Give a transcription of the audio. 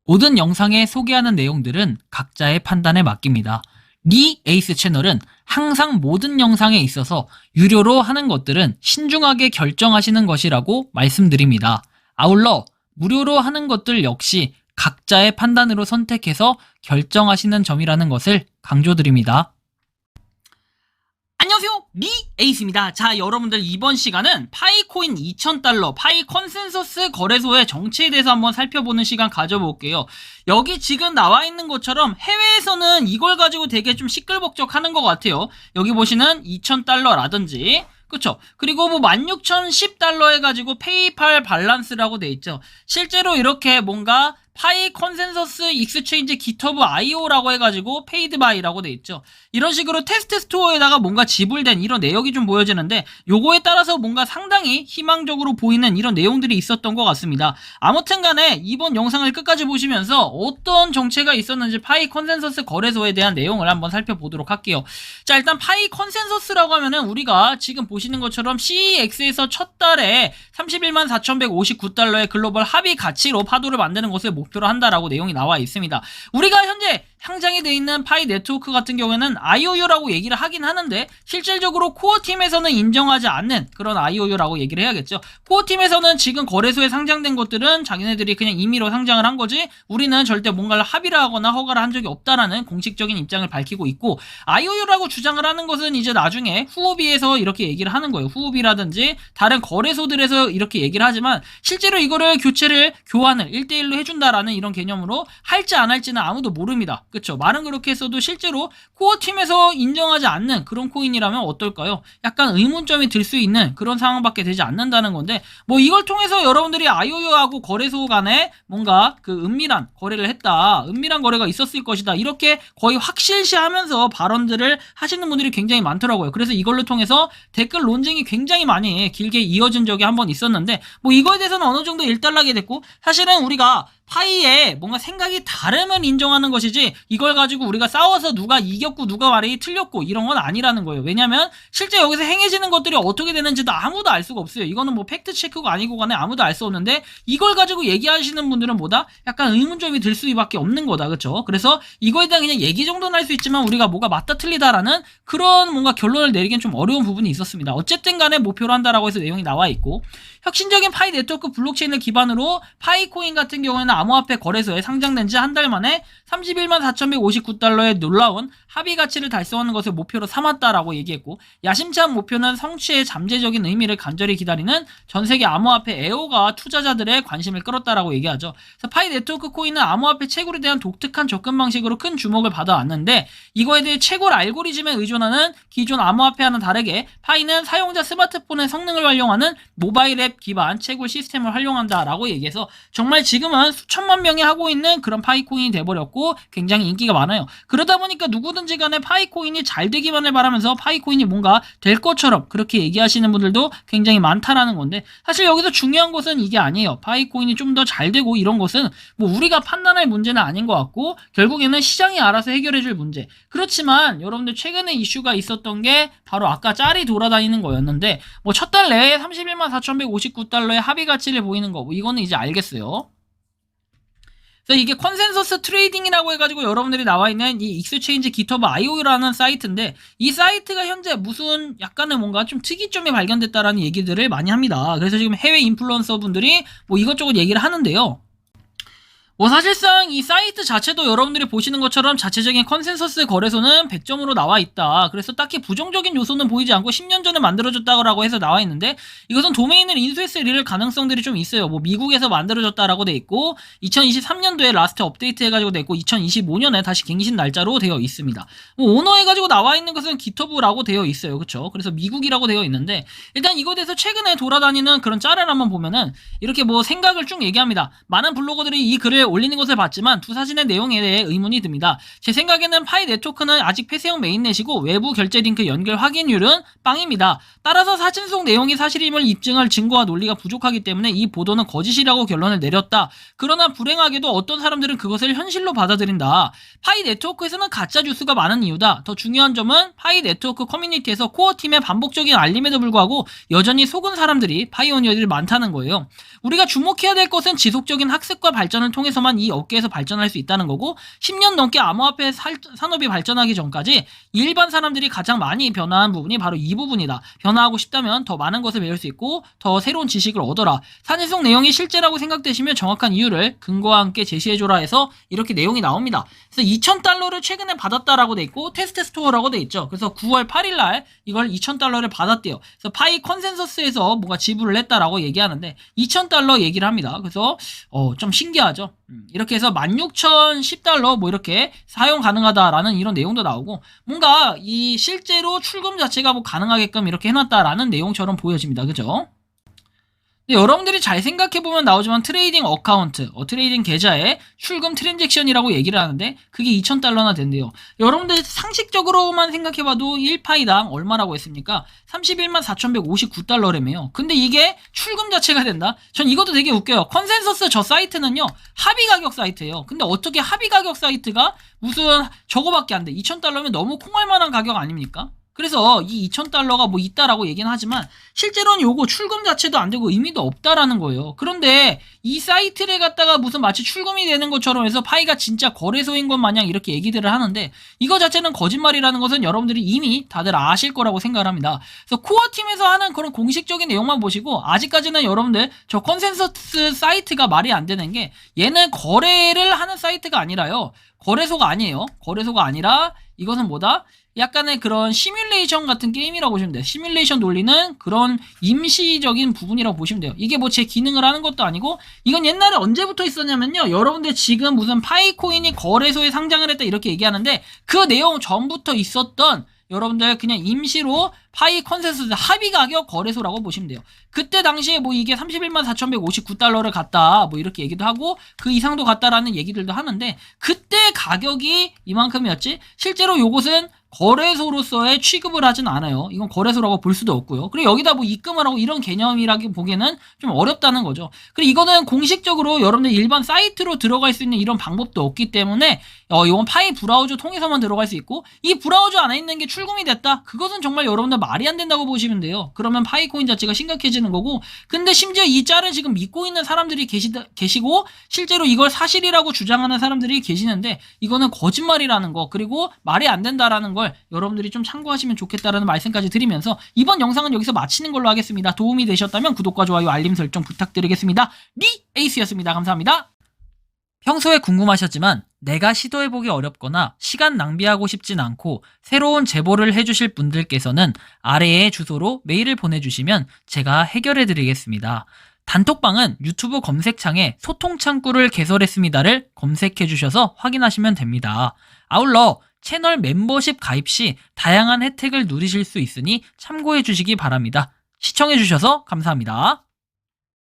모든 영상에 소개하는 내용들은 각자의 판단에 맡깁니다. 리 에이스 채널은 항상 모든 영상에 있어서 유료로 하는 것들은 신중하게 결정하시는 것이라고 말씀드립니다. 아울러 무료로 하는 것들 역시 각자의 판단으로 선택해서 결정하시는 점이라는 것을 강조드립니다. 안녕하세요, 리 에이스입니다. 자, 여러분들 이번 시간은 파이코인 2000달러 파이 컨센서스 거래소의 정체에 대해서 한번 살펴보는 시간 가져볼게요. 여기 지금 나와 있는 것처럼 해외에서는 이걸 가지고 되게 좀 시끌벅적하는 것 같아요. 여기 보시는 2000달러라든지 그쵸? 그리고 뭐 16,010달러 해가지고 페이팔 밸런스라고 돼 있죠. 실제로 이렇게 뭔가 파이 컨센서스 익스체인지 기터브 IO라고 해가지고 페이드 바이라고 돼 있죠. 이런 식으로 테스트 스토어에다가 뭔가 지불된 이런 내역이 좀 보여지는데 요거에 따라서 뭔가 상당히 희망적으로 보이는 이런 내용들이 있었던 것 같습니다. 아무튼 간에 이번 영상을 끝까지 보시면서 어떤 정체가 있었는지 파이 컨센서스 거래소에 대한 내용을 한번 살펴보도록 할게요. 자, 일단 파이 컨센서스라고 하면은 우리가 지금 보시는 것처럼 CEX에서 첫 달에 31만 4,159달러의 글로벌 합의 가치로 파도를 만드는 것을 목표로 한다라고 내용이 나와 있습니다. 우리가 현재 상장이 되어 있는 파이 네트워크 같은 경우에는 IOU라고 얘기를 하긴 하는데 실질적으로 코어팀에서는 인정하지 않는 그런 IOU라고 얘기를 해야겠죠. 코어팀에서는 지금 거래소에 상장된 것들은 자기네들이 그냥 임의로 상장을 한 거지 우리는 절대 뭔가를 합의를 하거나 허가를 한 적이 없다라는 공식적인 입장을 밝히고 있고, IOU라고 주장을 하는 것은 이제 나중에 후오비에서 이렇게 얘기를 하는 거예요. 후오비라든지 다른 거래소들에서 이렇게 얘기를 하지만 실제로 이거를 교환을 1대1로 해준다라는 이런 개념으로 할지 안 할지는 아무도 모릅니다. 그쵸? 말은 그렇게 했어도 실제로 코어팀에서 인정하지 않는 그런 코인이라면 어떨까요? 약간 의문점이 들 수 있는 그런 상황밖에 되지 않는다는 건데, 뭐 이걸 통해서 여러분들이 IOU하고 거래소 간에 뭔가 그 은밀한 거래를 했다, 은밀한 거래가 있었을 것이다, 이렇게 거의 확실시하면서 발언들을 하시는 분들이 굉장히 많더라고요. 그래서 이걸로 통해서 댓글 논쟁이 굉장히 많이 길게 이어진 적이 한번 있었는데, 뭐 이거에 대해서는 어느 정도 일단락이 됐고, 사실은 우리가 파이에 뭔가 생각이 다르면 인정하는 것이지 이걸 가지고 우리가 싸워서 누가 이겼고 누가 말이 틀렸고 이런 건 아니라는 거예요. 왜냐면 실제 여기서 행해지는 것들이 어떻게 되는지도 아무도 알 수가 없어요. 이거는 뭐 팩트 체크가 아니고 간에 아무도 알 수 없는데 이걸 가지고 얘기하시는 분들은 뭐다? 약간 의문점이 들 수밖에 없는 거다. 그쵸? 그래서 이거에 대한 그냥 얘기 정도는 할 수 있지만 우리가 뭐가 맞다 틀리다라는 그런 뭔가 결론을 내리기엔 좀 어려운 부분이 있었습니다. 어쨌든 간에 목표로 한다라고 해서 내용이 나와 있고, 혁신적인 파이 네트워크 블록체인을 기반으로 파이코인 같은 경우에는 암호화폐 거래소에 상장된 지 한 달 만에 31만 4,159달러의 놀라운 합의 가치를 달성하는 것을 목표로 삼았다라고 얘기했고, 야심찬 목표는 성취의 잠재적인 의미를 간절히 기다리는 전세계 암호화폐 애호가 투자자들의 관심을 끌었다라고 얘기하죠. 그래서 파이 네트워크 코인은 암호화폐 채굴에 대한 독특한 접근 방식으로 큰 주목을 받아왔는데, 이거에 대해 채굴 알고리즘에 의존하는 기존 암호화폐와는 다르게 파이는 사용자 스마트폰의 성능을 활용하는 모바일 앱 기반 채굴 시스템을 활용한다라고 얘기해서 정말 지금은 수천만 명이 하고 있는 그런 파이코인이 돼버렸고 굉장히 인기가 많아요. 그러다 보니까 누구든지 간에 파이코인이 잘 되기만을 바라면서 파이코인이 뭔가 될 것처럼 그렇게 얘기하시는 분들도 굉장히 많다라는 건데, 사실 여기서 중요한 것은 이게 아니에요. 파이코인이 좀 더 잘 되고 이런 것은 뭐 우리가 판단할 문제는 아닌 것 같고 결국에는 시장이 알아서 해결해줄 문제. 그렇지만 여러분들 최근에 이슈가 있었던 게 바로 아까 짤이 돌아다니는 거였는데, 뭐 첫 달 내에 31만 4,159달러의 합의 가치를 보이는 거, 뭐 이거는 이제 알겠어요. 그래서 이게 컨센서스 트레이딩이라고 해가지고 여러분들이 나와 있는 이 익스체인지 기터브 IO라는 사이트인데, 이 사이트가 현재 무슨 약간의 뭔가 좀 특이점이 발견됐다라는 얘기들을 많이 합니다. 그래서 지금 해외 인플루언서 분들이 뭐 이것저것 얘기를 하는데요. 뭐 사실상 이 사이트 자체도 여러분들이 보시는 것처럼 자체적인 컨센서스 거래소는 100점으로 나와 있다. 그래서 딱히 부정적인 요소는 보이지 않고 10년 전에 만들어졌다고 해서 나와 있는데, 이것은 도메인을 인수했을 가능성들이 좀 있어요. 뭐 미국에서 만들어졌다라고 돼 있고 2023년도에 라스트 업데이트 해가지고 돼 있고 2025년에 다시 갱신 날짜로 되어 있습니다. 뭐 오너 해가지고 나와 있는 것은 기터브라고 되어 있어요. 그쵸? 그래서 미국이라고 되어 있는데, 일단 이거에 대해서 최근에 돌아다니는 그런 짤을 한번 보면은 이렇게 뭐 생각을 쭉 얘기합니다. 많은 블로거들이 이 글을 올리는 것을 봤지만 두 사진의 내용에 대해 의문이 듭니다. 제 생각에는 파이 네트워크는 아직 폐쇄형 메인넷이고 외부 결제 링크 연결 확인율은 빵입니다. 따라서 사진 속 내용이 사실임을 입증할 증거와 논리가 부족하기 때문에 이 보도는 거짓이라고 결론을 내렸다. 그러나 불행하게도 어떤 사람들은 그것을 현실로 받아들인다. 파이 네트워크에서는 가짜 뉴스가 많은 이유다. 더 중요한 점은 파이 네트워크 커뮤니티에서 코어팀의 반복적인 알림에도 불구하고 여전히 속은 사람들이 파이오니어들이 많다는 거예요. 우리가 주목해야 될 것은 지속적인 학습과 발전을 통해서 통해서만 이 업계에서 발전할 수 있다는 거고 10년 넘게 암호화폐 산업이 발전하기 전까지 일반 사람들이 가장 많이 변화한 부분이 바로 이 부분이다. 변화하고 싶다면 더 많은 것을 배울 수 있고 더 새로운 지식을 얻어라. 사진 속 내용이 실제라고 생각되시면 정확한 이유를 근거와 함께 제시해줘라 해서 이렇게 내용이 나옵니다. 그래서 2,000달러를 최근에 받았다라고 돼 있고 테스트 스토어라고 돼 있죠. 그래서 9월 8일날 이걸 2,000달러를 받았대요. 그래서 파이 컨센서스에서 뭔가 지불을 했다라고 얘기하는데 2,000달러 얘기를 합니다. 그래서 좀 신기하죠. 이렇게 해서 16,010달러 뭐 이렇게 사용 가능하다라는 이런 내용도 나오고 뭔가 이 실제로 출금 자체가 뭐 가능하게끔 이렇게 해놨다라는 내용처럼 보여집니다. 그죠? 여러분들이 잘 생각해보면 나오지만 트레이딩 어카운트, 트레이딩 계좌에 출금 트랜잭션이라고 얘기를 하는데 그게 2,000달러나 된대요. 여러분들 상식적으로만 생각해봐도 1파이당 얼마라고 했습니까? 31만 4,159달러라며요. 근데 이게 출금 자체가 된다? 전 이것도 되게 웃겨요. 컨센서스 저 사이트는요, 합의 가격 사이트예요. 근데 어떻게 합의 가격 사이트가 무슨 저거밖에 안 돼? 2,000달러면 너무 콩알만한 가격 아닙니까? 그래서 이 2,000달러가 뭐 있다라고 얘기는 하지만 실제로는 요거 출금 자체도 안 되고 의미도 없다라는 거예요. 그런데 이 사이트를 갖다가 무슨 마치 출금이 되는 것처럼 해서 파이가 진짜 거래소인 것 마냥 이렇게 얘기들을 하는데 이거 자체는 거짓말이라는 것은 여러분들이 이미 다들 아실 거라고 생각을 합니다. 그래서 코어팀에서 하는 그런 공식적인 내용만 보시고 아직까지는 여러분들 저 컨센서스 사이트가 말이 안 되는 게 얘는 거래를 하는 사이트가 아니라요. 거래소가 아니에요. 거래소가 아니라 이것은 뭐다? 약간의 그런 시뮬레이션 같은 게임이라고 보시면 돼요. 시뮬레이션 돌리는 그런 임시적인 부분이라고 보시면 돼요. 이게 뭐 제 기능을 하는 것도 아니고 이건 옛날에 언제부터 있었냐면요. 여러분들 지금 무슨 파이코인이 거래소에 상장을 했다 이렇게 얘기하는데 그 내용 전부터 있었던 여러분들 그냥 임시로 파이 컨센서스 합의 가격 거래소라고 보시면 돼요. 그때 당시에 뭐 이게 31만 4,159달러를 갔다 뭐 이렇게 얘기도 하고 그 이상도 갔다라는 얘기들도 하는데 그때 가격이 이만큼이었지 실제로 요것은 거래소로서의 취급을 하진 않아요. 이건 거래소라고 볼 수도 없고요. 그리고 여기다 뭐 입금을 하고 이런 개념이라기 보기에는 좀 어렵다는 거죠. 그리고 이거는 공식적으로 여러분들 일반 사이트로 들어갈 수 있는 이런 방법도 없기 때문에 이건 파이 브라우저 통해서만 들어갈 수 있고 이 브라우저 안에 있는 게 출금이 됐다? 그것은 정말 여러분들 말이 안 된다고 보시면 돼요. 그러면 파이코인 자체가 심각해지는 거고 근데 심지어 이 짤을 지금 믿고 있는 사람들이 계시고 실제로 이걸 사실이라고 주장하는 사람들이 계시는데 이거는 거짓말이라는 거 그리고 말이 안 된다라는 걸 여러분들이 좀 참고하시면 좋겠다라는 말씀까지 드리면서 이번 영상은 여기서 마치는 걸로 하겠습니다. 도움이 되셨다면 구독과 좋아요 알림 설정 부탁드리겠습니다. 에이스였습니다. 감사합니다. 평소에 궁금하셨지만 내가 시도해보기 어렵거나 시간 낭비하고 싶진 않고 새로운 제보를 해주실 분들께서는 아래의 주소로 메일을 보내주시면 제가 해결해드리겠습니다. 단톡방은 유튜브 검색창에 소통창구를 개설했습니다를 검색해주셔서 확인하시면 됩니다. 아울러 채널 멤버십 가입 시 다양한 혜택을 누리실 수 있으니 참고해주시기 바랍니다. 시청해주셔서 감사합니다.